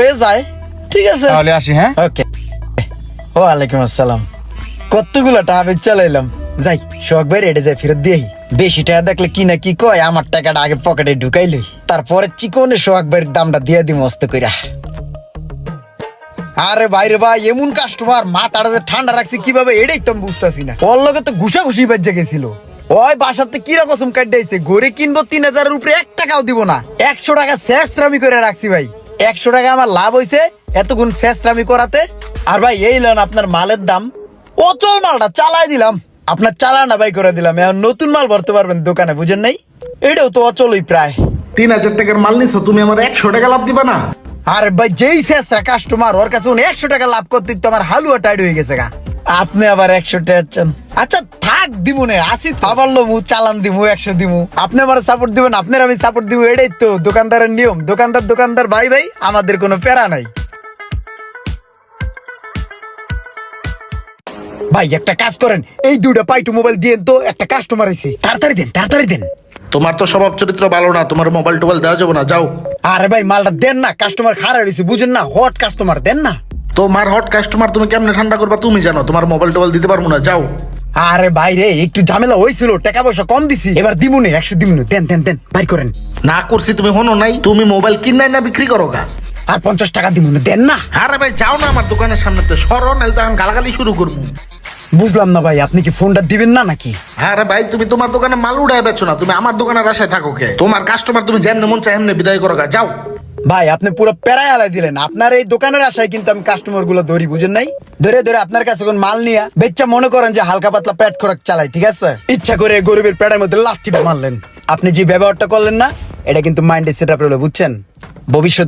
হয়ে যায়। ঠিক আছে তাহলে আসি। হ্যাঁ, ওকে। ওয়ালাইকুম আসসালাম। কতগুলো টাকা চালাইলাম, যাই শখ ভাই রেডে যাই ফেরত দিয়ে বেশি টাকা দেখলে কি না কি কয়, আমার টাকাটা আগে পকেটে ঢুকাইলই, তারপরে চিকনে শখ ভাইয়ের দামটা দিয়ে দিই মস্ত কইরা। আরে ভাই রে ভাই, এমন কাস্টমার মাথাটা যে ঠান্ডা রাখছি কিভাবে এটাই তো আমি বুঝতেছি না। ওর লগে তো ঘুষাঘুষি বাজে গেছিল। ওই বাসাতে কিরা কসম কাটাইছে, গড়ে কিনবো 3000-এর উপরে 1 টাকাও দিব না। 100 টাকা শেষরামি করে রাখছি ভাই। 100 টাকা আমার লাভ হয়েছে এতক্ষণ শেষরামি করাতে। আর ভাই এই লন আপনার মালের দাম, অচল মালটা চালাই দিলাম, আপনার চালানা ভাই করে দিলাম। এখন নতুন মাল ভরতে পারবেন দোকানে, বুঝেন নাই? এটাও তো অচলই প্রায়। 3000 টাকার মাল নিছো, তুমি আমার 100 টাকা লাভ দিবা না? আরে ভাই যেই শেষরা কাস্টমার, ওর কাছে 100 টাকা লাভ করতে তো আমার হালুয়া টাইট হয়ে গেছে গা। আপনি আবার 100 টাকা চান? আচ্ছা থাক, দিমু নে, আসি তো। আবার লমু চালান দিমু, 100 দিমু, আপনি আমার সাপোর্ট দিবেন, আপনার আমি সাপোর্ট দিব, এটাই তো দোকানদারের নিয়ম। দোকানদার ভাই ভাই, আমাদের কোনো প্যারা নাই। ভাই একটা কাজ করেন, এই দুইটা পাইটু মোবাইল দিয়েন তো, একটা কাস্টমার এসে, তাড়াতাড়ি দেন তাড়াতাড়ি দেন। তোমার তো স্বভাব চরিত্র ভালো না, তোমার মোবাইল টোবাইল দেওয়া যাবে না, যাও। আরে ভাই মালটা দেন না, কাস্টমার খারাপ হয়েছে বুঝেন না, হট কাস্টমার দেন না। তোমার হট কাস্টমার তুমি কেমনে ঠান্ডা করবা তুমি জানো, তোমার মোবাইল টোবাইল দিতে পারবো না, যাও। আরে ভাই রে, একটু ঝামেলা হয়েছিল, টাকা পয়সা কম দিছি, এবার দিমুনে 100 দিমুনে, দেন দেন দেন, বাইর করেন। না করছি তুমি হনো নাই, তুমি মোবাইল কিনাই না বিক্রি করো গা। আর 50 টাকা দিমুনে, দেন না। আরে ভাই যাও না আমার দোকানের সামনেতে, সরো নাহলে তখন গালাগালি শুরু করবো। বুঝলাম না ভাই, আপনি কি ফোনটা দিবেন না নাকি? আরে ভাই তুমি তোমার দোকানে মাল উড়াই বেচো না, তুমি আমার দোকানের আশায় থাকো কে? তোমার কাস্টমার তুমি যেমনে মন চাই এমনি বিদায় করো গা, যাও। ভাই আপনি পুরো প্যারায় আলাই দিলেন, আপনার এই দোকানের আশায় কিন্তু আমি কাস্টমার গুলো ধরি, বুঝেন নাই? ধরে ধরে আপনার কাছে কোন মাল নিয়ে বেচ্চা মনে করেন যে হালকা পাতলা পেট খোরাক চালাই, ঠিক আছে? ইচ্ছা করে গরিবের পেটের মধ্যে লাস্টিটা মারলেন। আপনি যে ব্যবহারটা করলেন না, এটা কিন্তু মাইন্ডে সেট আপ রইল, বুঝছেন? ভবিষ্যতে